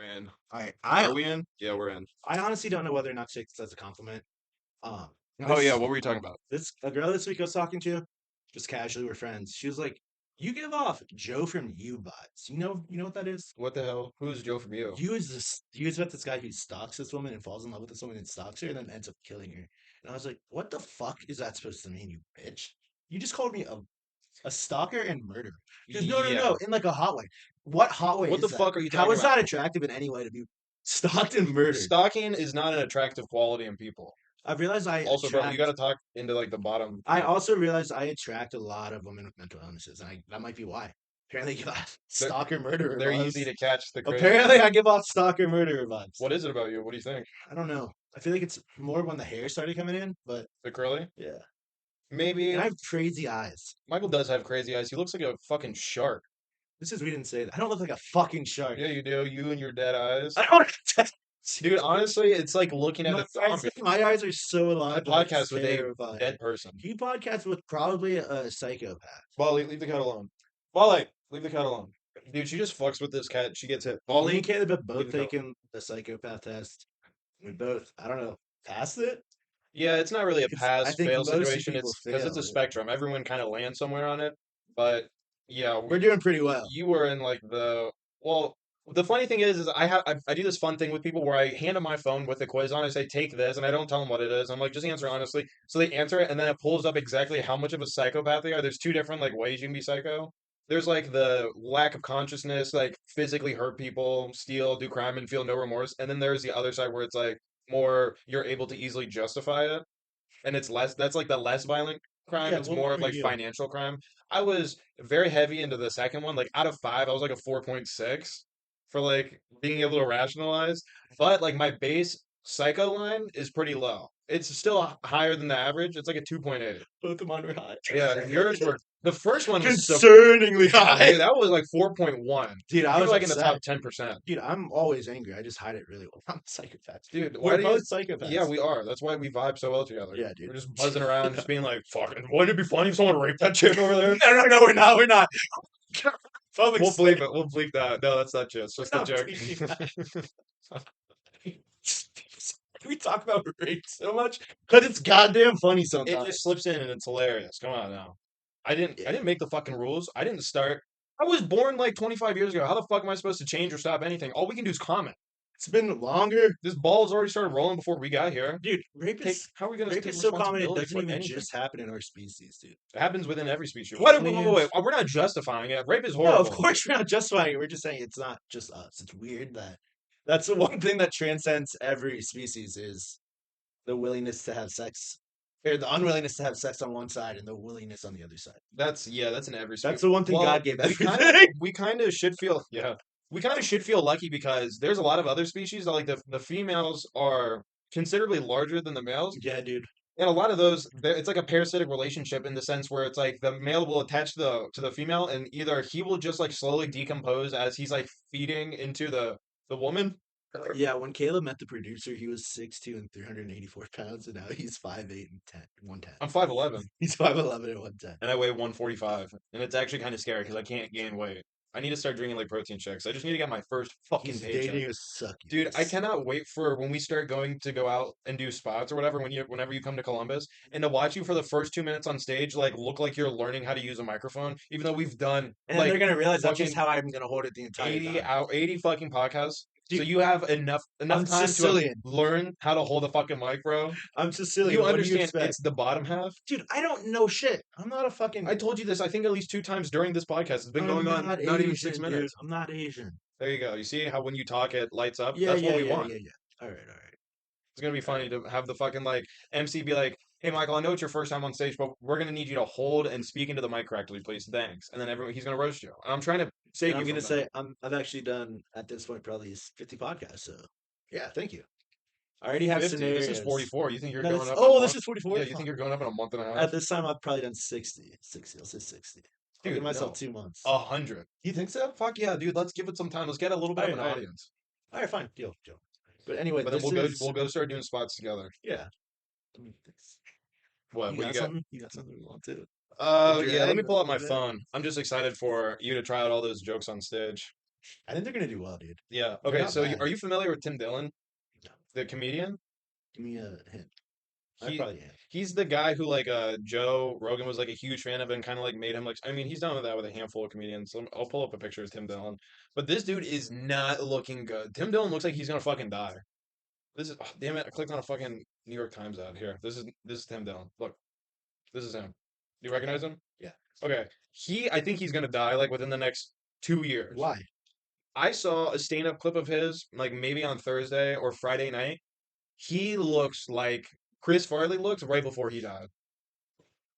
in. All right. Are we in? Yeah, we're in. I honestly don't know whether or not to take this as a compliment. Um, Oh yeah, this what were you talking about? this a girl this week I was talking to, just casually, we're friends. She was like, "You give off Joe from You vibes. You know what that is? What the hell? Who's Joe from you? You is about this guy who stalks this woman and falls in love with this woman and stalks her and then ends up killing her." And I was like, "What the fuck is that supposed to mean, you bitch? You just called me a stalker and murderer." Because no, no, Yeah. no, in like a hot way. What hot way What is the that? fuck are you How talking is about? that attractive in any way to be stalked and murdered? Stalking is not an attractive quality in people. I've realized I Also, bro, you got attract. to talk into like the bottom I mic. also realized I attract a lot of women with mental illnesses, and that might be why. Apparently, I give off They're stalker murderer they're easy vibes. to catch the crazy Apparently, ones. I give off stalker murderer vibes. What is it about you? What do you think? I don't know. I feel like it's more when the hair started coming in, but The curly? yeah. And Maybe. I have crazy eyes. Michael does have crazy eyes. He looks like a fucking shark. This is we didn't say that. I don't look like a fucking shark. Yeah, you do. You and your dead eyes. I don't. Dude, honestly, it's like looking at a zombie. My eyes are so I alive. That it's podcast with a terrifying. dead person. He podcasts with probably a psychopath. Wally, leave the cat alone. Wally, leave the cat alone. Dude, she just fucks with this cat. She gets hit. Me and Caleb have both Leave the cat taken the psychopath test. We both, I don't know, passed it. Yeah, it's not really a I pass think fail most situation. people It's because it's fail a it. spectrum. Everyone kind of lands somewhere on it. But yeah, We're doing pretty well. you were in like the well. The funny thing is I do this fun thing with people where I hand them my phone with the quiz on. I say take this, and I don't tell them what it is. I'm like just answer honestly. So they answer it, and then it pulls up exactly how much of a psychopath they are. There's two different like ways you can be psycho. There's like the lack of consciousness, like physically hurt people, steal, do crime, and feel no remorse. And then there's the other side where it's like more you're able to easily justify it and it's less that's like the less violent crime. Yeah, It's what more one of are like you? financial crime. I was very heavy into the second one. Like out of five, I was like a 4.6 for like being able to rationalize. But like my base psycho line is pretty low. It's still higher than the average. It's like a 2.8. Both of mine were high. Yeah, yours were the first one was so Concerningly yeah, high. dude, that was like 4.1. Dude, I You were was like in the top upset. 10%. Dude, I'm always angry. I just hide it really well. I'm a psychopath. Dude, why We're do you both psychopaths. yeah, we are. That's why we vibe so well together. Yeah, dude. We're just buzzing around, just being like, fucking, wouldn't it be funny if someone raped that chick over there? No, no, no, we're not. We're not. Public We'll space. bleep it. We'll bleep that. No, that's not true. It's just We're a not joke. bleeping that. We talk about rape so much because it's goddamn funny It sometimes. just slips in and it's hilarious. Come on now. I Yeah. didn't make the fucking rules. I didn't start. I was born like 25 years ago. How the fuck am I supposed to change or stop anything? All we can do is comment. It's been longer. This ball's already started rolling before we got here. Dude, How are we gonna rape take is so common it responsibility doesn't for even anything? just happen in our species, dude. It happens within every species. Wait. We're not justifying it. Rape is No, horrible. of course we're not justifying it. We're just saying it's not just us. It's weird that that's the one thing that transcends every species is the willingness to have sex, or the unwillingness to have sex on one side and the willingness on the other side. That's in every That's species. the one thing Well, God gave we kind of everything. we kind of should feel we kind of should feel lucky because there's a lot of other species that like the females are considerably larger than the males, Yeah, dude. and a lot of those it's like a parasitic relationship in the sense where it's like the male will attach to the female, and either he will just like slowly decompose as he's like feeding into the woman. Yeah, when Caleb met the producer, he was 6'2" and 384 pounds, and now he's 5'8" and 110. I'm 5'11" He's 5'11" and 110. and I weigh 145, and it's actually kind of scary because I can't gain weight. I need to start drinking like protein shakes. I just need to get my first fucking He's paycheck. dating a succubus. Dude, I cannot wait for when we start to go out and do spots or whatever whenever you come to Columbus and to watch you for the first 2 minutes on stage like look like you're learning how to use a microphone, even though we've done And like they're gonna realize that's just fucking how I'm gonna hold it the entire 80 time. 80 fucking podcasts. So Dude, you have enough I'm time to Sicilian. learn how to hold a fucking mic, bro. I'm Sicilian. You What do you understand expect? it's the bottom half? Dude, I don't know shit. I'm not a fucking. I told you this I think at least two times during this podcast. It's been going on not even 6 Dude. minutes. I'm not Asian. There you go. You see how when you talk it lights up? Yeah, That's yeah, what we yeah, want. yeah, yeah. All right, all right. It's gonna be funny to have the fucking like MC be like, "Hey, Michael, I know it's your first time on stage, but we're gonna need you to hold and speak into the mic correctly, please. Thanks." And then everyone he's gonna roast you. And I'm trying to save And I'm you gonna from that. say I've actually done at this point probably 50 podcasts. So yeah, thank you. I already have 50. scenarios. This is 44. You think you're No, going this, up? oh, this is 44. Yeah, you think you're going up in a month and a half? At this time, I've probably done 60. 60. I'll say 60. I'll Dude, give myself no. 2 months. 100. You think so? Fuck yeah, dude. Let's give it some time. Let's get a little bit of an Alright. audience. All right, fine. Deal. But anyway, But then this we'll go start doing spots together. yeah. What? You What got you got? something? You got something you want to? Yeah, let me pull up my Drag? phone. I'm just excited for you to try out all those jokes on stage. I think they're gonna do well, dude. Yeah. They're Okay. not So bad. are you familiar with Tim Dillon, No, the comedian? give me a hint. I He probably am. he's the guy who like Joe Rogan was like a huge fan of and kind of like made him like I mean he's done with that with a handful of comedians. So I'll pull up a picture of Tim Dillon. But this dude is not looking good. Tim Dillon looks like he's gonna fucking die. This is oh, damn it, I clicked on a fucking New York Times ad here. This is Tim Dillon. Look, this is him. Do you Yeah, recognize him? yeah. Okay. I think he's gonna die like within the next 2 years. Why? I saw a stand-up clip of his, like maybe on Thursday or Friday night. He looks like Chris Farley looks right before he died.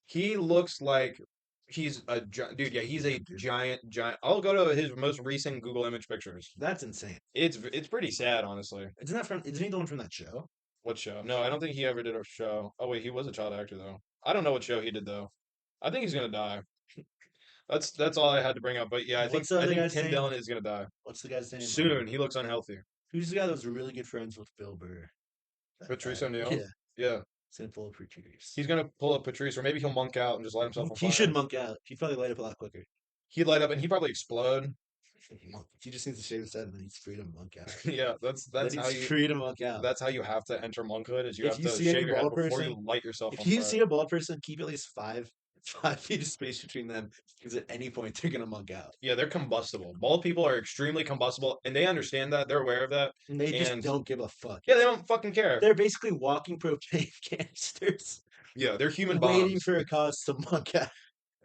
He looks like he's dude. Yeah, he's a Dude, giant. I'll go to his most recent Google image pictures. that's insane. It's pretty sad, honestly. Isn't that from? Isn't he the one from that show? What show? No, I don't think he ever did a show. Oh wait, he was a child actor though. I don't know what show he did though. I think he's gonna die. That's all I had to bring up. But yeah, What's the I other think guy's Tim name? Dillon is gonna die What's the guy's name? soon. He looks unhealthy. Who's the guy that was really good friends with Bill Burr? That Patrice guy. O'Neal. Yeah, Yeah, he's gonna pull a Patrice. he's gonna pull up Patrice, or maybe he'll monk out and just light himself on He should fire. monk out. He'd probably light up a lot quicker. He'd light up and he'd probably explode. Monk. He just needs to shave his head and then he's free to monk out. Yeah, Then that's how he's you free to monk out. that's how you have to enter monkhood is you If have you to see any shave your head bald before person, you light yourself if on you fire. see a bald person, keep at least 5 feet of space between them because at any point they're gonna monk out. Yeah, they're combustible. Bald people are extremely combustible, and they understand that. They're aware of that, And they just and don't give a fuck. yeah, they don't fucking care. They're basically walking propane canisters, Yeah, they're human waiting bombs. for a cause to monk out.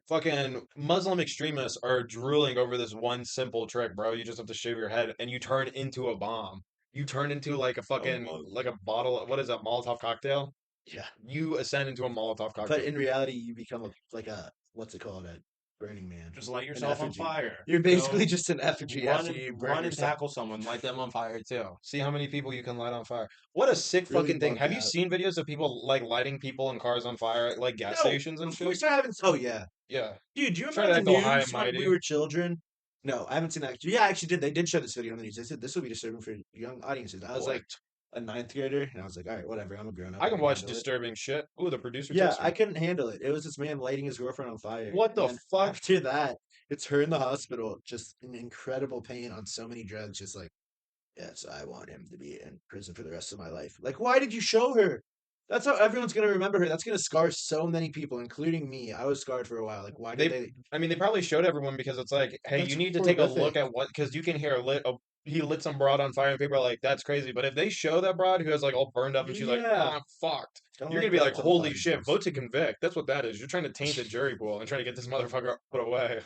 Fucking Muslim extremists are drooling over this one simple trick, bro. You just have to shave your head, and you turn into a bomb. You turn into like a Oh, fucking like a bottle. What is that? Molotov cocktail. yeah. You ascend into a Molotov But cocktail. in reality, you become like a what's it called? A Burning Man. Just light An yourself on effigy. fire. You're You know, basically just an effigy run after and you burn run and yourself. tackle someone, light them on fire too. See how many people you can light on fire. What a sick Really fucking thing. monk Have you out. seen videos of people like lighting people and cars on fire at like gas No, stations and of shit? course I haven't. Oh yeah, Yeah. dude. Do you Try to remember act the all high news and when we mighty. were children? No, I haven't seen that. Yeah, I actually did. They did show this video on the news. They said this will be disturbing for young audiences. I was What? like a ninth grader, and I was like, all right, whatever. I'm a grown up. I can watch handle it. disturbing shit. Ooh, the producer Yeah, texted I me. couldn't handle it. It was this man lighting his girlfriend on fire. What the And then fuck? after that, it's her in the hospital, just in incredible pain on so many drugs, just like, yes, I want him to be in prison for the rest of my life. Like, why did you show her? That's how everyone's gonna remember her. That's gonna scar so many people, including me. I was scarred for a while. Like, why did They, they? I mean, they probably showed everyone because it's like, hey, That's you need to take a look horrific. at what, because you can hear he lit some broad on fire, and people are like, that's crazy. But if they show that broad who has like all burned up and she's like, oh, Yeah, I'm fucked, don't you're like gonna be that like, to the holy body shit, first. vote to convict. That's what that is. You're trying to taint the jury pool and trying to get this motherfucker put away.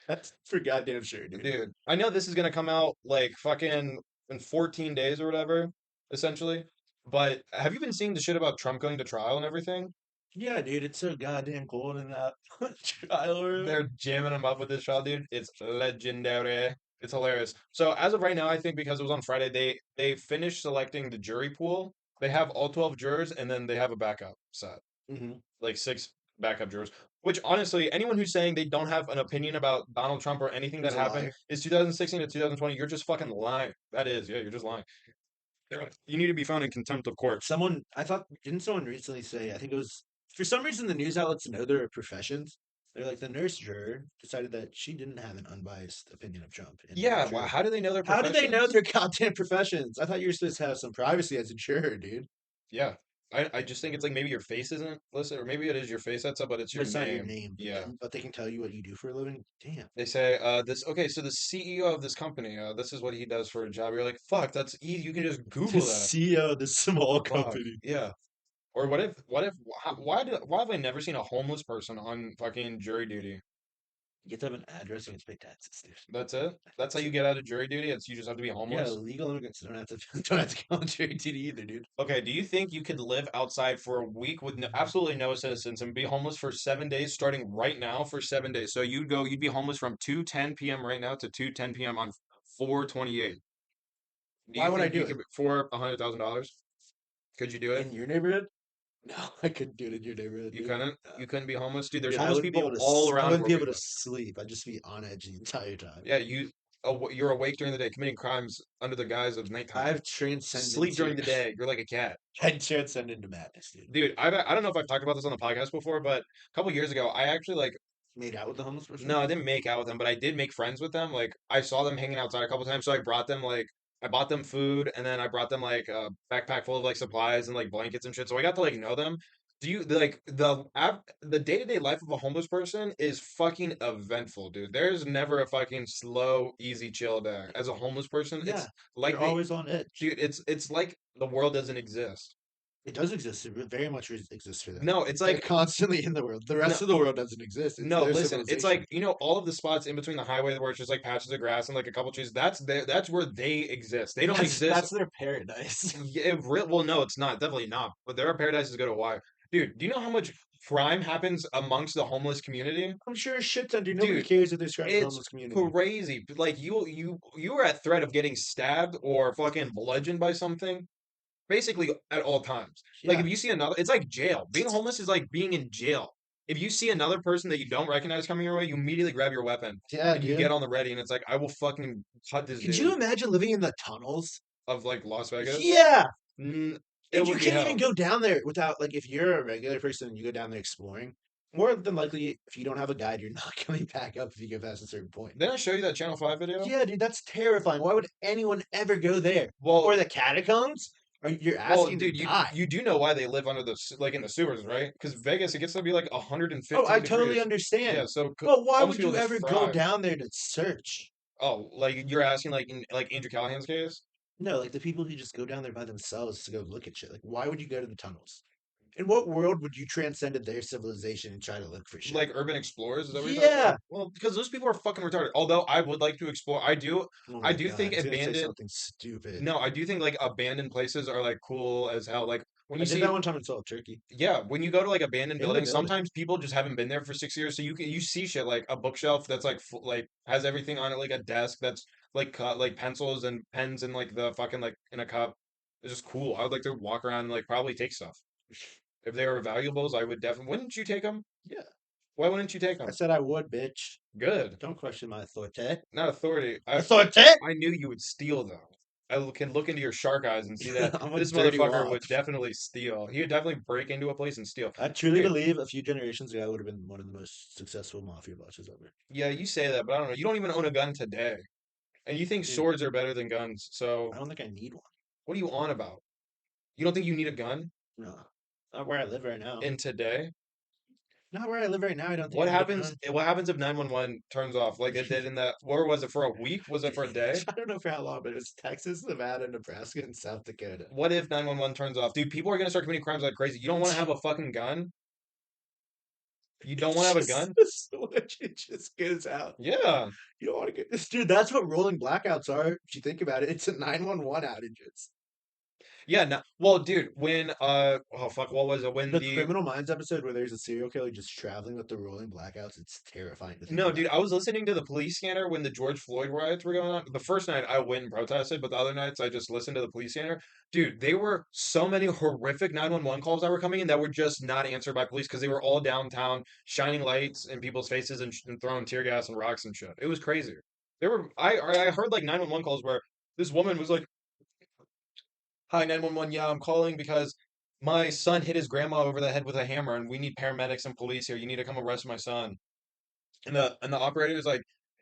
That's for goddamn sure, dude. Dude, I know this is gonna come out like fucking in 14 days or whatever, essentially. But have you been seeing the shit about Trump going to trial and everything? Yeah, dude, it's so goddamn cold in that trial room. They're jamming him up with this trial, dude. It's legendary. It's hilarious. So as of right now, I think because it was on Friday, they finished selecting the jury pool. They have all 12 jurors, and then they have a backup set, Hmm. like six backup jurors. Which honestly, anyone who's saying they don't have an opinion about Donald Trump or anything that He's a happened liar. is 2016 to 2020, you're just fucking lying. That is, yeah, you're just lying. You need to be found in contempt of court. Someone, I thought, didn't someone recently say, I think it was, for some reason, the news outlets know their professions. They're like, the nurse juror decided that she didn't have an unbiased opinion of Trump in her Yeah, jury. how do they know their How do they know professions? their goddamn professions? I thought you were supposed to have some privacy as a juror, dude. Yeah. I just think it's like maybe your face isn't listed, or maybe it is your face that's up, but it's But your it's not your name. name. Yeah. But they can tell you what you do for a living. Damn. They say, this, okay, so the CEO of this company, this is what he does for a job. You're like, fuck, that's easy. You can just The Google that. CEO of this small Fuck. company. Yeah. Or why have I never seen a homeless person on fucking jury duty? You get to have an address and you have to pay taxes, dude. That's it? That's how you get out of jury duty? You just have to be Yeah, homeless? legal immigrants don't have to don't have to go on jury duty either, dude. Okay, do you think you could live outside for a week with absolutely no assistance and be homeless for 7 days, starting right now for 7 days? So you'd be homeless from 2:10 p.m. right now to 2:10 p.m. on 4/28. Do Why you would I think you do it? could for $100,000? Could you do it? In your neighborhood? No, I couldn't do it in your neighborhood, You dude. couldn't? No. You couldn't be homeless? Dude, there's Dude, I homeless wouldn't be people able to. all I around wouldn't where be we able to live. sleep. I'd just be on edge the entire time. Yeah, you're awake during the day, committing crimes under the guise of nighttime. I've transcended Sleep during to. the day. You're like a cat. I transcended into madness, dude. Dude, I don't know if I've talked about this on the podcast before, but a couple years ago, I actually like Made out with the homeless person? No, I didn't make out with them, but I did make friends with them. Like I saw them hanging outside a couple times, so I brought them like I bought them food, and then I brought them like a backpack full of like supplies and like blankets and shit. So I got to like know them. Do you like the day-to-day life of a homeless person is fucking eventful, dude. There's never a fucking slow, easy, chill day. As a homeless person, Yeah. it's like You're always on edge. dude, it's like the world doesn't exist. It does exist. It very much exists for them. No, it's They're like constantly in the world. The no, rest of the world doesn't exist. It's no, their listen, it's civilization. like, all of the spots in between the highway where it's just like patches of grass and like a couple trees, that's where they exist. They don't exist. That's their paradise. Yeah, well, no, it's not. Definitely not. But there are paradises to go to. Why? Dude, do you know how much crime happens amongst the homeless community? I'm sure a shit ton, dude. Nobody Dude, cares if they scratch the it's homeless community. crazy. Like you are at threat of getting stabbed or fucking bludgeoned by something basically at all times. Like Yeah. if you see another, it's like jail. Being homeless is like being in jail. If you see another person that you don't recognize coming your way, you immediately grab your weapon Yeah, and you dude. get on the ready, and it's like I will fucking cut this Could you dude imagine living in the tunnels? of like Las Vegas. Yeah. Mm, it And you would be can't even hell. go down there without, like, if you're a regular person and you go down there exploring, more than likely, if you don't have a guide, you're not coming back up if you get past a certain point. Didn't I show you that Channel 5 video? Yeah, dude, that's terrifying. Why would anyone ever go there? Well, Or the catacombs? Or you're well, asking to dude, die. you do know why they live under the like in the sewers, right? Because Vegas, it gets to be like Oh, 115 I totally degrees. understand. Yeah, so But why homeless would people you just ever go fry. down there to search? Oh, like you're asking like in like Andrew Callahan's case? No, like the people who just go down there by themselves to go look at shit. Like, why would you go to the tunnels? In what world would you transcend their civilization and try to look for shit? Like urban explorers, is that what you're talking Yeah. about? Well, because those people are fucking retarded. Although I would like to explore, Oh I my do god, think I was gonna say abandoned. something stupid. No, I do think like abandoned places are like cool as hell. Like when I you did see that one time in Salt Turkey. yeah, when you go to like abandoned In the buildings, building. sometimes people just haven't been there for 6 years, so you see shit like a bookshelf that's like like has everything on it, like a desk that's like cut like pencils and pens and like the fucking like in a cup. It's just cool. I would like to walk around and like probably take stuff. If they were valuables, I would definitely. Wouldn't you take them? Yeah. Why wouldn't you take I them? said I would, bitch. Good. Don't question my authority. Not authority. Authority? I knew you would steal though. Can look into your shark eyes and see that I'm a this dirty motherfucker wop. would definitely steal. He would definitely break into a place and steal. I truly Dude, believe a few generations ago I would have been one of the most successful mafia bosses ever. yeah, you say that, but I don't know. You don't even own a gun today. And you think Dude, swords are better than guns. So I don't think I need one. what are you on about? You don't think you need a gun No. Not where I live right now. in today? Not where I live right now, I don't think What I need a happens gun. what happens if 911 turns off like it did in that or was it for a week? Was it for a day? I don't know for how long, but it's Texas, Nevada, Nebraska, and South Dakota. What if 911 turns off? Dude, people are gonna start committing crimes like crazy. You don't want to have a fucking gun? You don't want to have a gun? The switch, it just goes out. Yeah. You don't want to get this, dude. That's what rolling blackouts are. If you think about it, it's a 911 outages. Yeah, no, well, dude, when oh fuck, what was it? When The the Criminal Minds episode where there's a serial killer just traveling with the rolling blackouts, it's terrifying to think no, about. dude, I was listening to the police scanner when the George Floyd riots were going on. The first night I went and protested, but the other nights I just listened to the police scanner. Dude, there were so many horrific 911 calls that were coming in that were just not answered by police because they were all downtown, shining lights in people's faces and throwing tear gas and rocks and shit. It was crazy. There were I heard like 911 calls where this woman was like, "Hi, 911. Yeah, I'm calling because my son hit his grandma over the head with a hammer, and we need paramedics and police here. You need to come arrest my son." And the operator is like,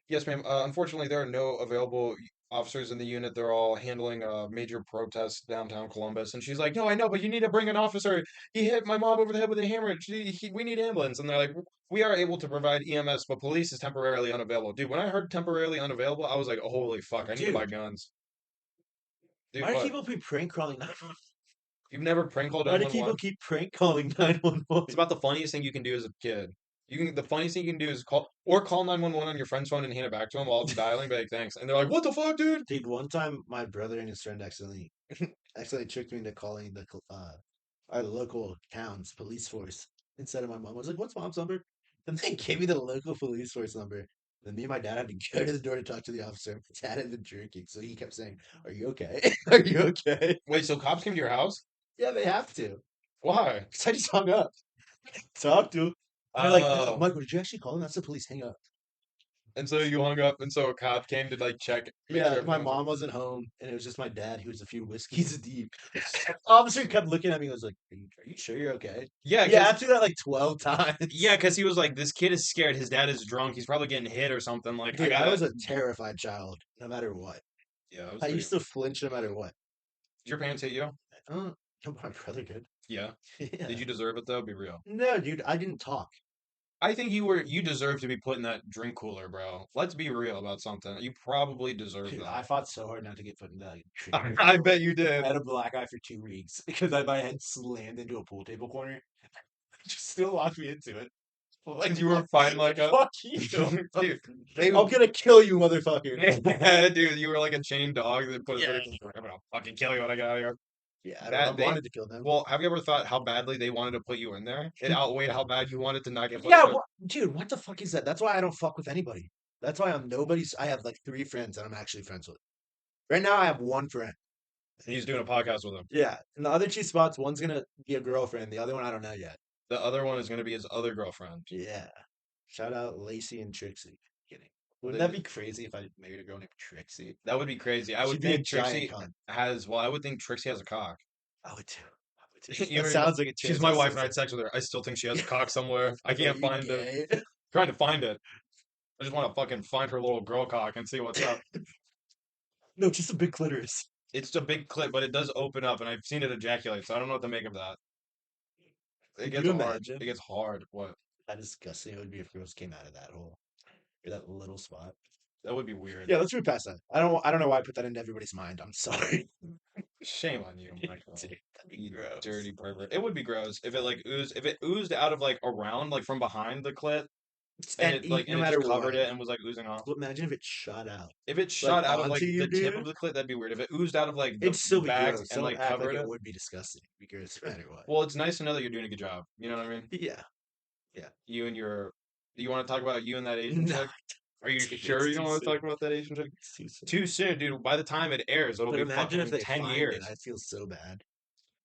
"Yes, ma'am. Unfortunately, there are no available officers in the unit. They're all handling a major protest downtown Columbus." And she's like, "No, I know, but you need to bring an officer. He hit my mom over the head with a hammer. We need ambulance." And they're like, "We are able to provide EMS, but police is temporarily unavailable." Dude, when I heard temporarily unavailable, I was like, "Holy fuck! I need to buy Dude, guns." Dude, why do what? people keep prank calling 911? You've never prank called Why do people 911? keep prank calling It's 911? about the funniest thing you can do as a kid. The funniest thing you can do is call 911 on your friend's phone and hand it back to them while it's dialing. Be like, thanks, and they're like, "What the fuck, dude?" Dude, one time my brother and his friend accidentally tricked me into calling our local town's police force instead of my mom. I was like, "What's mom's number?" And they gave me the local police force number. Then me and my dad had to go to the door to talk to the officer. My dad had been drinking, so he kept saying, "Are you okay? Are you okay?" Wait, so cops came to your house? Yeah, they have to. Why? So I just hung up. Talk to him. And they're like, Oh, Michael, did you actually call him? That's the police. Hang up. And so you hung up, and so a cop came to like check. Make Yeah, sure my everything was mom wasn't home, and it was just my dad who was a few whiskeys deep. Officer kept looking at me and was like, are you sure you're okay? Yeah, Yeah, because after that like 12 times. yeah, because he was like, this kid is scared. His dad is drunk. He's probably getting hit or something. Like, I Dude, I gotta. was a terrified child, no matter what. Yeah, I was I pretty. used to flinch no matter what. Did your parents hit you? Oh, my brother did. Yeah. Yeah. Did you deserve it though? Be real. No, dude, I didn't talk. I think you deserve to be put in that drink cooler, bro. Let's be real about something. You probably deserve Dude, that. I fought so hard not to get put in that. I bet you I did. had a black eye for 2 weeks because my head slammed into a pool table corner. Just still locked me into it. Like you were fighting like a Fuck you. dude. They I'm gonna kill you, motherfucker. yeah, dude, you were like a chained dog that put Yeah. I'm gonna fucking kill you when I get out of here. Yeah, I That they wanted to kill them. well, have you ever thought how badly they wanted to put you in there? It outweighed how bad you wanted to not get put Yeah, in there. dude, what the fuck is that? That's why I don't fuck with anybody. That's why I'm nobody's. I have like 3 friends that I'm actually friends with. Right now, I have 1 friend. He's doing a podcast with him. Yeah, and the other 2 spots, one's gonna be a girlfriend. The other one, I don't know yet. The other one is gonna be his other girlfriend. Yeah. Shout out Lacey and Trixie. Kidding. Wouldn't They- that be crazy if I married a girl named Trixie? That would be crazy. I would She'd be a think giant Trixie cunt. has well, I would think Trixie has a cock. I would too. I would too. You That know, sounds like a She's my wife and I transvestite. had sex with her. I still think she has a cock somewhere. I Are can't you find it. gay? Trying to find it. I just want to fucking find her little girl cock and see what's up. No, just a big clitoris. It's a big clip, but it does open up, and I've seen it ejaculate, so I don't know what to make of that. It Could gets you hard. imagine? It gets hard. What? How disgusting it would be if girls came out of that hole or that little spot. That would be weird. Yeah, let's move past that. I don't know why I put that into everybody's mind. I'm sorry. Shame on you, Michael. Dude, that'd be You gross. dirty pervert. It would be gross if it like oozed. If it oozed out of like around, like from behind the clit, and it like no and it matter just covered what. it and was like oozing off. Well, imagine if it shot out. If it shot out of like onto you, the tip dude? of the clit, that'd be weird. If it oozed out of like the It'd still be back gross. and Don't like act covered like it. it would be disgusting. It'd be gross no matter what. Well, it's nice to know that you're doing a good job. You know what I mean? Yeah. You and your. Do you want to talk about you and that Asian No, chick? Are you dude, sure it's you don't too want to talk soon. about that Asian chick? It's too soon. Too soon, dude. By the time it airs, it'll But be imagine if fucking they 10 find years. it. I'd feel so bad.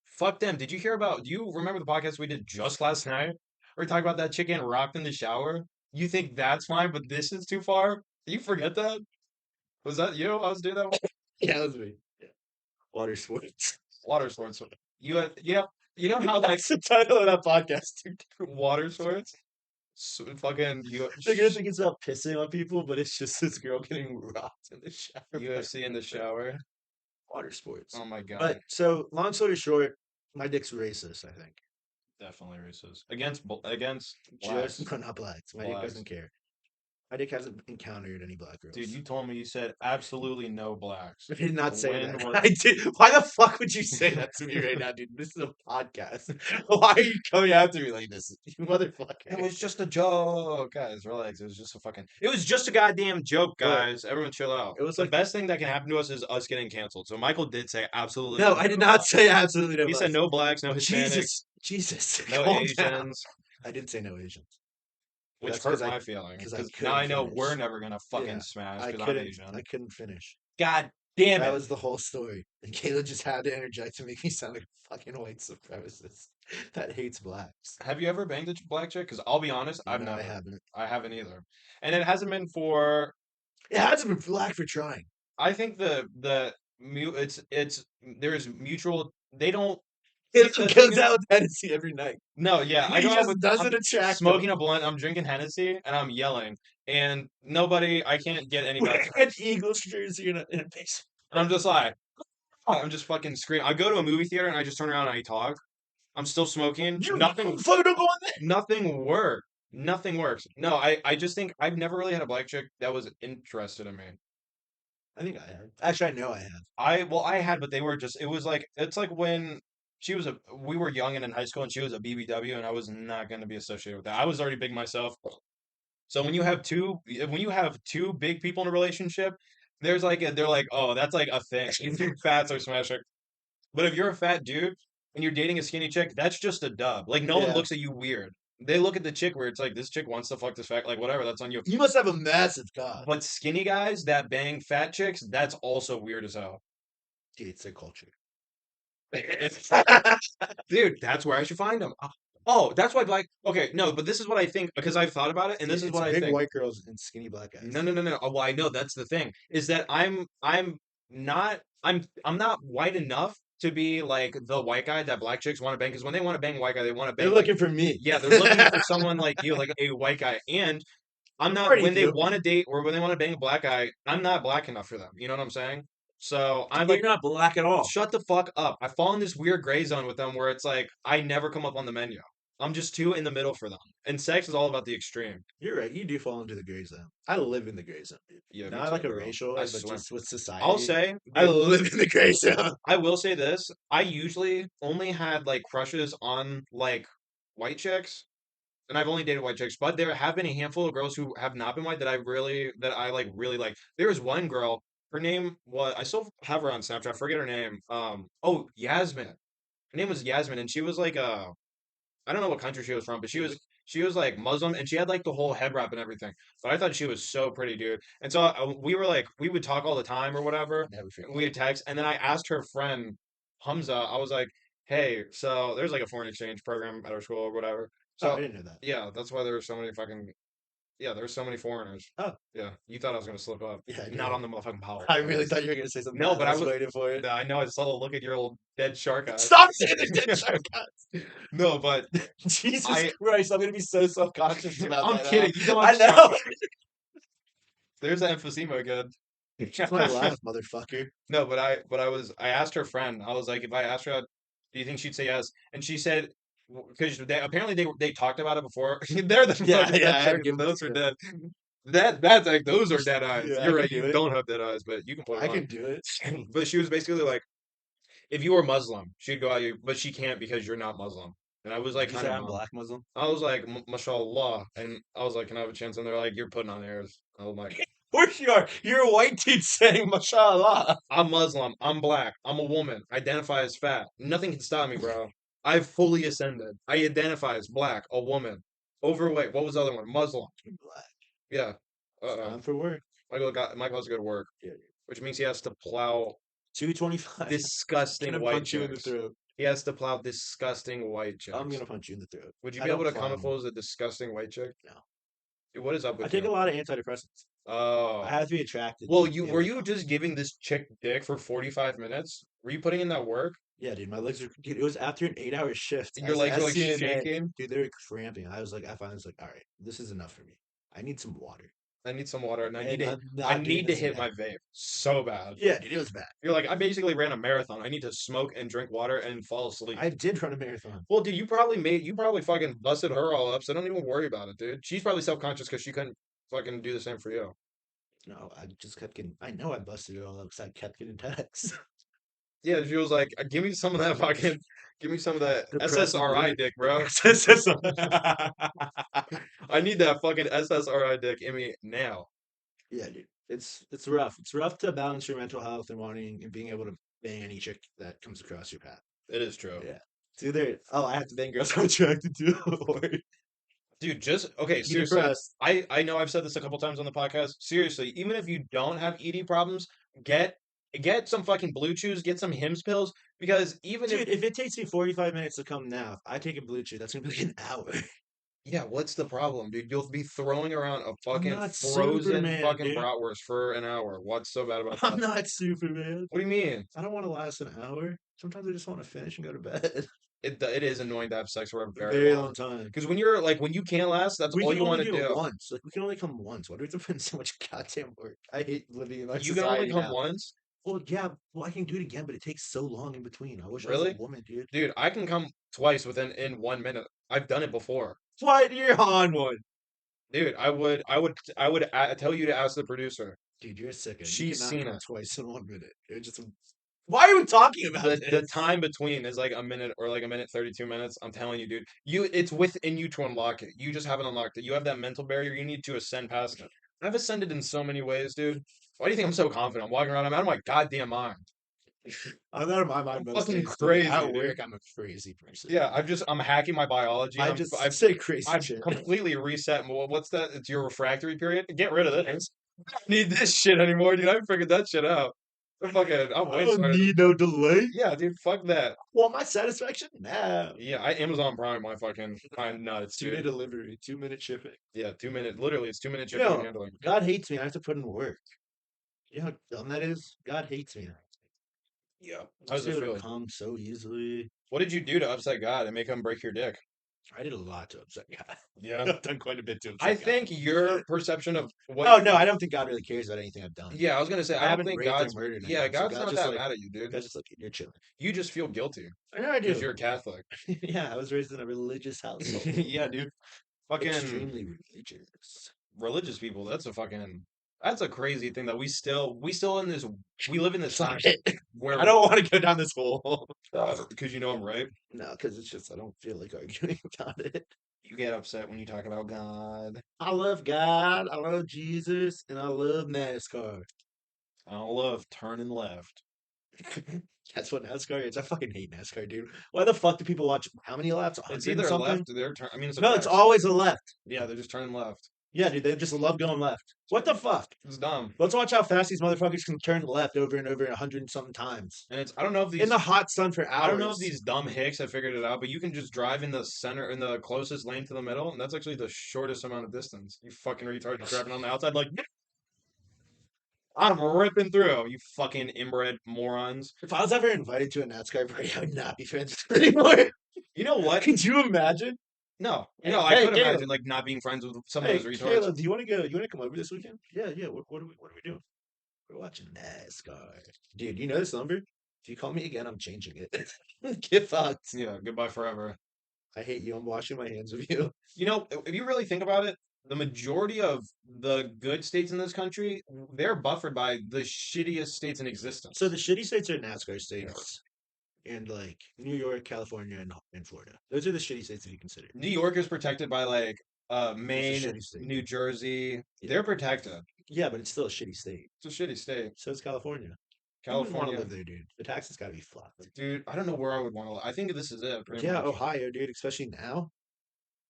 Fuck them. Did you hear about? Do you remember the podcast we did just last night? Where we talked about that chick getting rocked in the shower. You think that's fine, but this is too far? You forget that? Was that you? I was doing that one? Yeah, that was me. Yeah. Water sports. Water sports. Yeah. You know how like That's the title of that podcast, dude. water sports? So, fucking They're gonna think it's about pissing on people, but it's just this girl getting rocked in the shower. UFC in the shower. Water sports. Oh my god. But so, long story short, my dick's racist. I think. Definitely racist. Against blacks. Just no, not blacks. My dick Blacks. doesn't care. My dick hasn't encountered any black girls. Dude, you told me you said absolutely no blacks. I did not say When that. was- I did. Why the fuck would you say that to me right now, dude? This is a podcast. Why are you coming after me like this, you motherfucker? It was just a joke, guys. Relax. It was just a fucking. It was just a goddamn joke, guys. Everyone, chill out. It was the like- best thing that can happen to us is us getting canceled. So Michael did say absolutely. No, I did not say absolutely no. He said blacks. no blacks, no Hispanics, Jesus, no calm down. Asians, I didn't say no Asians. which That's hurt 'cause I- my feelings. 'cause I Because couldn't now I know finish. we're never gonna fucking Yeah, smash I because I'm couldn't. Asian. I couldn't finish. God damn That it! was the whole story. And Kayla just had to interject to make me sound like a fucking white supremacist that hates blacks. Have you ever banged a black chick? Because I'll be honest, I've No, never. I haven't. I haven't either, and it hasn't been for. It hasn't been black for trying. I think it's there's mutual. They don't. He the thing goes is- out with Hennessy every night. No, yeah, I He go out just with doesn't I'm attract smoking a blunt. I'm drinking Hennessy and I'm yelling, and nobody. I can't get anybody. Wearing an Eagles jersey in a basement. And I'm just like, I'm just fucking screaming. I go to a movie theater and I just turn around and I talk. I'm still smoking. Nothing. Fucking don't go on there. Nothing worked. Nothing works. No, I just think I've never really had a black chick that was interested in me. I think I have. Actually, I know I have. I had, but they were just. It was like it's like when we were young and in high school, and she was a BBW, and I was not going to be associated with that. I was already big myself. So when you have two big people in a relationship, they're like, oh, that's like a thing. Fats are smashing. But if you're a fat dude and you're dating a skinny chick, that's just a dub. Like no one Yeah. looks at you weird. They look at the chick where it's like this chick wants to fuck this fat, like whatever. That's on you. You must have a massive cock. But skinny guys that bang fat chicks, that's also weird as hell. Dude, it's their culture. Dude, that's where I should find them. Oh, that's why black. Okay, no, but this is what I think because I've thought about it, and this is It's what I big think. white girls and skinny black guys. No. Oh, well, I know that's the thing is that I'm not white enough to be like the white guy that black chicks want to bang because when they want to bang a white guy, they want to They're bang like looking for me. yeah, they're looking for someone like you, like a white guy. And I'm I not already when they do. want to date or when they want to bang a black guy, I'm not black enough for them. You know what I'm saying? So I'm You're like, not black at all. shut the fuck up. I fall in this weird gray zone with them where it's like I never come up on the menu. I'm just too in the middle for them. And sex is all about the extreme. You're right. You do fall into the gray zone. I live in the gray zone, dude. Yeah, me Not too, like a bro. racial I way, but swear. just with society. I'll say, I dude, live in the gray zone. I will say this. I usually only had like crushes on like white chicks, and I've only dated white chicks, but there have been a handful of girls who have not been white that I like really like. There was one girl, her name was I still have her on Snapchat, I forget her name. Oh, Yasmin. Her name was Yasmin, and she was like I don't know what country she was from, but she was like Muslim, and she had like the whole head wrap and everything. But I thought she was so pretty, dude. And so we were like we would talk all the time or whatever. Never forget. We would text, and then I asked her friend Hamza. I was like, "Hey, so there's like a foreign exchange program at our school or whatever." Oh, I So didn't know that. yeah, that's why there were so many fucking yeah, there were so many foreigners. Oh, Yeah, you thought I was gonna slip up. yeah, I Not did. on the motherfucking power. I really thought you were gonna say something. No, bad. but I I was was. waiting for it. I know. I saw the look at your old dead shark eyes. Stop saying the dead shark eyes. No, but Jesus I- Christ, I'm gonna be so self conscious about I'm that. kidding. You know I I'm know. there's that emphysema again. That's my laugh, motherfucker. No, I asked her friend. I was like, if I asked her, do you think she'd say yes? And she said, because apparently they talked about it before. They're the Yeah, fucking yeah, dead I sharks. give Those it are to dead. That's like those are dead eyes. Yeah, I You're can right. do You it. don't have dead eyes, but you can put I them can do it. on. But she was basically like, if you were Muslim, she'd go at you, but she can't because you're not Muslim. And I was like, Did you kind say of I'm black Muslim? I was like, mashallah. And I was like, can I have a chance? And they're like, you're putting on airs. I was like, Of course you are. You're a white dude saying mashallah. I'm Muslim. I'm black. I'm a woman. Identify as fat. Nothing can stop me, bro. I've fully ascended. I identify as black, a woman, overweight. What was the other one? Muslim. Black. Yeah. Time for work. Michael has to go to work, Yeah. which means he has to plow 225. disgusting I'm gonna white punch you in the chicks. throat. He has to plow disgusting white chicks. I'm gonna punch you in the throat. Would you I be able don't to come if fly it was a disgusting white chick? No. Dude, what is up with I take you? a lot of antidepressants. Oh. I have to be attracted. Well, to were it. you just giving this chick dick for 45 minutes? Were you putting in that work? Yeah, dude, my legs are. Dude, it was after an 8-hour shift. And your as legs a were like SCNA. shaking? Dude, they were cramping. I finally was like, all right, this is enough for me. I need some water. I need some water and I And need to I'm not I doing need to this hit again. my vape so bad. Yeah, dude, it was bad. You're like, I basically ran a marathon. I need to smoke and drink water and fall asleep. I did run a marathon. Well, dude, you probably fucking busted her all up, so don't even worry about it, dude. She's probably self-conscious because she couldn't fucking do the same for you. No, I just kept getting. I know I busted it all up because I kept getting texts. Yeah, she was like, give me some of that fucking, give me some of that Depressing SSRI dick. dick, bro. I need that fucking SSRI dick in me now. Yeah, dude. It's rough. It's rough to balance your mental health and wanting and being able to bang any chick that comes across your path. It is true. Yeah. It's either I have to bang girls I'm attracted to, or Dude, just okay, be seriously. depressed. I know I've said this a couple times on the podcast. Seriously, even if you don't have ED problems, get some fucking blue chews, get some Hims pills, because even Dude, if it takes me 45 minutes to come now, if I take a blue chew, that's gonna be like an hour. yeah, what's the problem, dude? You'll be throwing around a fucking not frozen Superman, fucking dude. bratwurst for an hour. What's so bad about I'm that? not Superman. What do you mean? I don't want to last an hour. Sometimes I just want to finish and go to bed. It is annoying to have sex for a very, Very long long time. because when you're like when you can't last, that's We all can you want only to do it do. once. Like we can only come once. Why do we have to put in so much goddamn work? I hate living in my You can only society come now. once, Well, yeah. Well, I can do it again, but it takes so long in between. I wish I really, was a woman, dude. dude. I can come twice in 1 minute. I've done it before. What? You're on one. Dude, tell you to ask the producer. Dude, you're a sicko. She's You cannot seen come it. twice in 1 minute. You're just. Why are we talking about The this? time between is like a minute or like a minute 32 minutes. I'm telling you, dude. It's within you to unlock it. You just haven't unlocked it. You have that mental barrier. You need to ascend past it. I've ascended in so many ways, dude. Why do you think I'm so confident? I'm walking around. I'm out of my goddamn mind. I'm out of my mind. I'm most fucking days, dude. crazy, At dude. work, I'm a crazy person. Yeah, I'm hacking my biology. I just say crazy I've shit. completely reset. What's that? It's your refractory period. Get rid of this. I don't need this shit anymore, dude. I figured that shit out. Fucking, I'm I way don't smarter than. need no delay. Yeah, dude, fuck that. Want my satisfaction now. Yeah, I Amazon Prime my fucking. I'm nuts, 2-minute dude. delivery, 2-minute shipping. Yeah, 2 minute. Literally, it's 2 minute You shipping and know, handling. God hates me. I have to put in work. You know how dumb that is? God hates me. Yeah. I How was does it able to feel? come so easily. What did you do to upset God and make him break your dick? I did a lot to upset God. Yeah. I've done quite a bit to I upset God. think your perception of what. Oh no, I don't think God really cares about anything I've done. Yeah, I was gonna say I I don't haven't think raped or God's. murdered Yeah, anyone, so God's God's not just that like, mad at you, dude. God's just like, you're chilling. You just feel guilty I know I because do. you're Catholic. Yeah, I was raised in a religious household. Yeah, dude. Fucking Extremely religious. religious people. That's a fucking. That's a crazy thing that we still in this. We live in this time Fuck it. where I don't want to go down this hole. because you know I'm right. No, because it's just I don't feel like arguing about it. You get upset when you talk about God. I love God, I love Jesus, and I love NASCAR. I don't love turning left. That's what NASCAR is. I fucking hate NASCAR, dude. Why the fuck do people watch how many laps? It's 100 and either a something? left or they're turn. I mean, it's a No, it's fast. always a left. Yeah, they're just turning left. Yeah, dude, they just love going left. What the fuck? It's dumb. Let's watch how fast these motherfuckers can turn left over and over 100 and something times. And it's I don't know if In these the hot sun for hours. I don't know if these dumb hicks have figured it out, but you can just drive in the center in the closest lane to the middle, and that's actually the shortest amount of distance. You fucking retard, you're driving on the outside like I'm ripping through. You fucking inbred morons. If I was ever invited to a NASCAR party, I would not be friends with them anymore. You know what? Could you imagine? No, Hey, no, I hey, could Caleb. imagine like not being friends with some Hey, of those retards. Caleb, do you want to go? You want to come over this weekend? Yeah, yeah. What are we doing? We're watching NASCAR. Dude, you know this number? If you call me again, I'm changing it. Get fucked. Yeah, goodbye forever. I hate you. I'm washing my hands of you. You know, if you really think about it, the majority of the good states in this country, they're buffered by the shittiest states in existence. So the shitty states are NASCAR states. And like New York, California, and Florida. Those are the shitty states that you consider. New York is protected by like It's a Maine, shitty state. New Jersey. Yeah. They're protected. Yeah, but it's still a shitty state. It's a shitty state. So is California. I wouldn't want to California, live there, dude. The taxes gotta be fucked. dude, I don't know where I would want to live. I think this is it, pretty Yeah, much. Ohio, dude, especially now.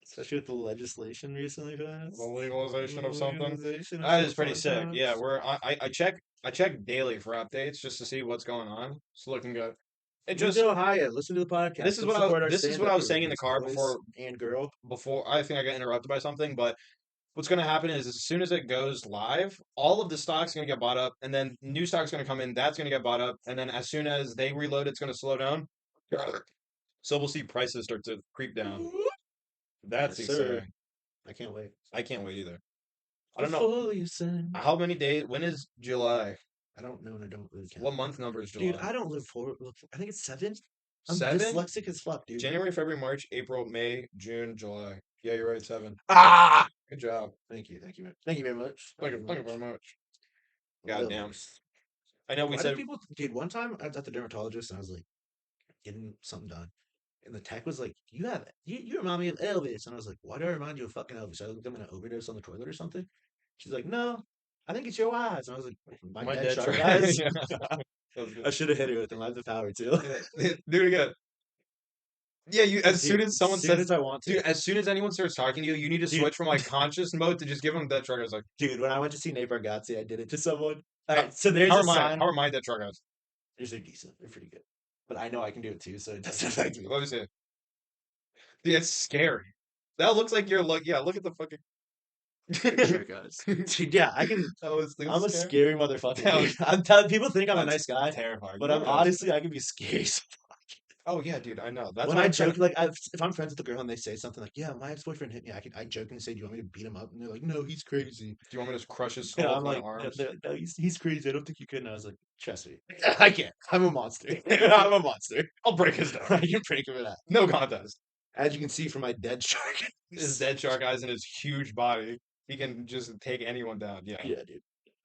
Especially with the legislation recently passed. The legalization of something. Legalization of That is some pretty fun sick. times. Yeah, I check daily for updates just to see what's going on. It's looking good. It Just just Ohio. Listen to the podcast. this is Come what I support was our this is what I was stand-up saying in the car boys before and girl. I think I got interrupted by something, but what's going to happen is as soon as it goes live, all of the stock's going to get bought up, and then new stock's going to come in. That's going to get bought up, and then as soon as they reload, it's going to slow down. So we'll see prices start to creep down. That's Yes, sir. exciting. I can't wait. I can't wait either. I don't know Fully listen. how many days. When is July? I don't know, and I don't really care. What month number is July? Dude, I don't live for. I think it's 7. I'm 7? dyslexic as fuck, dude. January, February, March, April, May, June, July. Yeah, you're right. 7. Ah! Good job. Thank you. Thank you very much. Thank you very much. Love Goddamn. this. I know we Why do said people, dude, one time I was at the dermatologist and I was like getting something done. And the tech was like, you remind me of Elvis. And I was like, why do I remind you of fucking Elvis? I think I'm gonna overdose on the toilet or something. She's like, no, I think it's your eyes. And I was like, my dead shark shark. eyes. Yeah. That was I good. should have hit her with them. I have the power too. Do it again. Yeah, you as soon as someone as soon says, as I want to. dude, as soon as anyone starts talking to you, you need to Dude. switch from like conscious mode to just give them dead truck eyes. Like, Dude, when I went to see Nate Bargatze, I did it to someone. All right, so there's how a are my sign. how are my dead truck eyes? Yours are decent. They're pretty good. But I know I can do it too, so it doesn't affect me. Let me see. Dude, it's scary. That looks like you're like yeah. Look at the fucking. Sure, guys. Dude, yeah, I can. That was I'm a scary. scary motherfucker. That dude. was- I'm telling people think I'm a That's nice guy, Terrifying. but No, I'm no, honestly I can be scary. Oh yeah, dude, I know. That's When why I I'm trying joke, like if I'm friends with a girl and they say something like, "Yeah, my ex-boyfriend hit me," I jokingly say, "Do you want me to beat him up?" And they're like, "No, he's crazy." Do you want me to just crush his skull Yeah, with I'm my like, arms? they're like, "No, he's crazy. I don't think you could." And I was like, "Trust me, I can't. I'm a monster. I'm a monster. I'll break his I down. can break him in half." No contest. As you can see from my dead shark. His dead shark eyes and his huge body. He can just take anyone down. Yeah. Yeah, dude.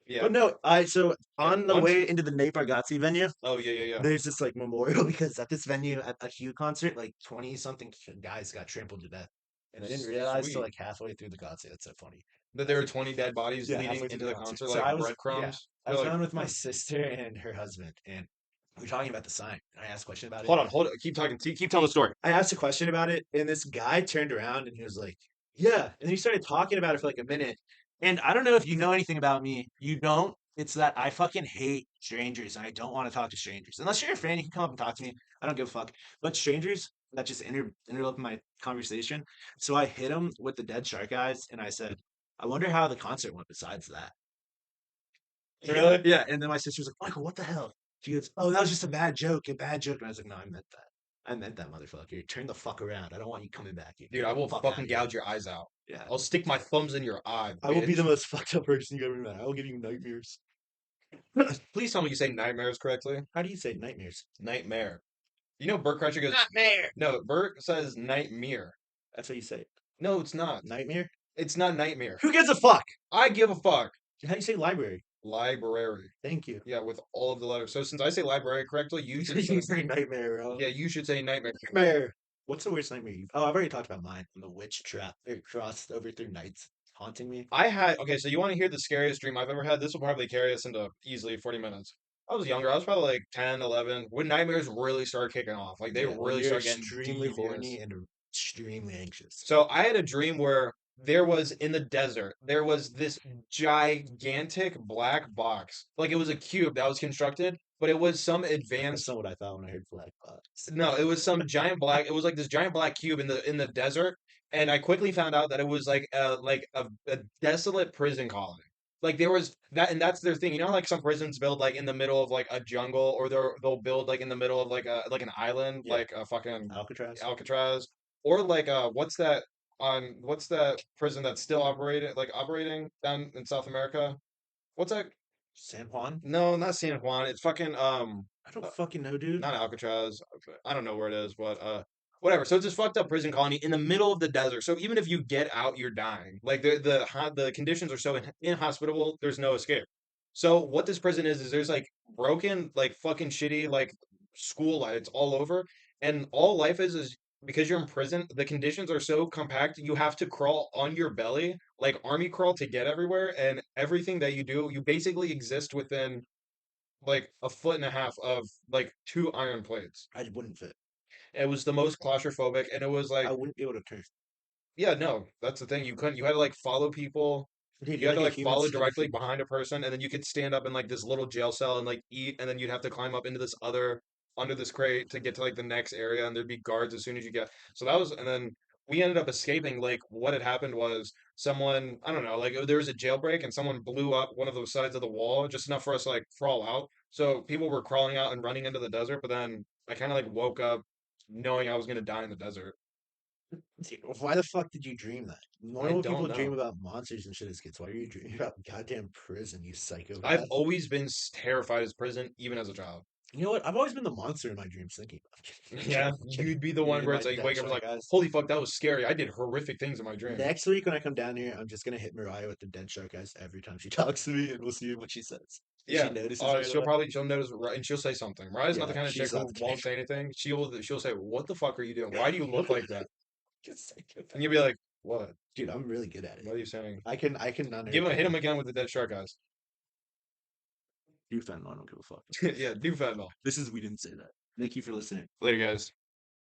Yeah. But no, so on the once- way into the Nate Bargatze venue, Oh yeah. there's this like memorial because at this venue at a Hugh concert, like 20 something guys got trampled to death. And I didn't realize till Sweet. like halfway through the concert. That's so funny. That there were 20 dead bodies Yeah, leading halfway through into the concert, So like I was- breadcrumbs. I was You're like, going with my sister and her husband, and we were talking about the sign. And I asked a question about it. hold on. Keep talking. Keep telling the story. I asked a question about it, and this guy turned around and he was like, "Yeah." And then he started talking about it for like a minute. And I don't know if you know anything about me. You don't. It's that I fucking hate strangers and I don't want to talk to strangers. Unless you're a friend, you can come up and talk to me. I don't give a fuck. But strangers that just interrupt my conversation. So I hit him with the dead shark eyes and I said, I wonder how the concert went besides that. Really? Yeah. And then my sister was like, Michael, what the hell? She goes, oh, that was just a bad joke, a bad joke. And I was like, no, I meant that. I meant that, motherfucker. Turn the fuck around. I don't want you coming back here. Dude, Get I the will fuck fucking outta here. gouge your eyes out. Yeah. I'll stick my thumbs in your eye, I will be the bitch. most fucked up person you ever met. I will give you nightmares. Please tell me you say nightmares correctly. How do you say nightmares? Nightmare. You know Bert Kreischer goes, Nightmare. no, Bert says nightmare. That's what you say. No, it's not. Nightmare? It's not nightmare. Who gives a fuck? I give a fuck. How do you say library? Library. Thank you. Yeah, with all of the letters. So since I say library correctly, you should You say, say nightmare, bro. yeah, you should say nightmare. Nightmare. What's the worst nightmare you've... Oh, I've already talked about mine. The witch trap. It crossed over through nights, haunting me. I had, okay, so you want to hear the scariest dream I've ever had? This will probably carry us into easily 40 minutes. I was younger. I was probably like 10, 11, when nightmares really started kicking off. Like they Yeah, when really you're started getting extremely devious. horny and extremely anxious. So I had a dream where there was in the desert, there was this gigantic black box. Like it was a cube that was constructed, but it was some That's advanced. not what I thought when I heard black box. No, it was some giant black. It was like this giant black cube in the desert, and I quickly found out that it was like a desolate prison colony. Like there was that, and that's their thing. You know, how, like some prisons build like in the middle of like a jungle, or they'll build like in the middle of like an island, Yeah. like a fucking Alcatraz. Alcatraz, or like what's that prison that's still operating down in South America? What's that? San Juan? No, not San Juan. It's fucking I don't fucking know, dude. not Alcatraz. I don't know where it is, but whatever. So it's this fucked up prison colony in the middle of the desert. So even if you get out, you're dying. Like the conditions are so inhospitable, there's no escape. So what this prison is there's like broken, like fucking shitty, like school lights all over, and all life is because you're in prison. The conditions are so compact, you have to crawl on your belly, like army crawl to get everywhere, and everything that you do, you basically exist within like a foot and a half of like two iron plates. I wouldn't fit. It was the most claustrophobic, and it was like, I wouldn't be able to turn. yeah, no, that's the thing. You couldn't. You had to like follow people. Dude, You had to like a like human follow directly centipede. behind a person, and then you could stand up in like this little jail cell and like eat, and then you'd have to climb up into this other under this crate to get to like the next area, and there'd be guards as soon as you get. So that was, and then we ended up escaping. Like what had happened was someone, I don't know, like there was a jailbreak, and someone blew up one of the sides of the wall just enough for us to like crawl out. So people were crawling out and running into the desert, but then I kind of like woke up knowing I was gonna die in the desert. Dude, why the fuck did you dream that? Normal don't people dream know. about monsters and shit as kids. Why are you dreaming about goddamn prison, you psychopath? I've always been terrified of prison, even as a child. You know what? I've always been the monster in my dreams thinking. I'm kidding. Yeah, I'm kidding. you'd be the one Dude, where my it's like you dad wake up shot and like, guys. holy fuck, that was scary. I did horrific things in my dream. Next week when I come down here, I'm just gonna hit Mariah with the dead shark eyes every time she talks to me, and we'll see what she says. If Yeah, she notices right she'll away. probably she'll notice right, and she'll say something. Mariah's not the Yeah, kind of chick she's who not the won't type. say anything. She'll say, "What the fuck are you doing? Why do you look like that?" Just psychopath. And you'll be like, "What? Dude, I'm really good at it. What are you saying?" I can unearth Hit him them. again with the dead shark eyes. You fentanyl, I don't give a fuck. Yeah, do fentanyl. This is We Didn't Say That. Thank you for listening. Later, guys.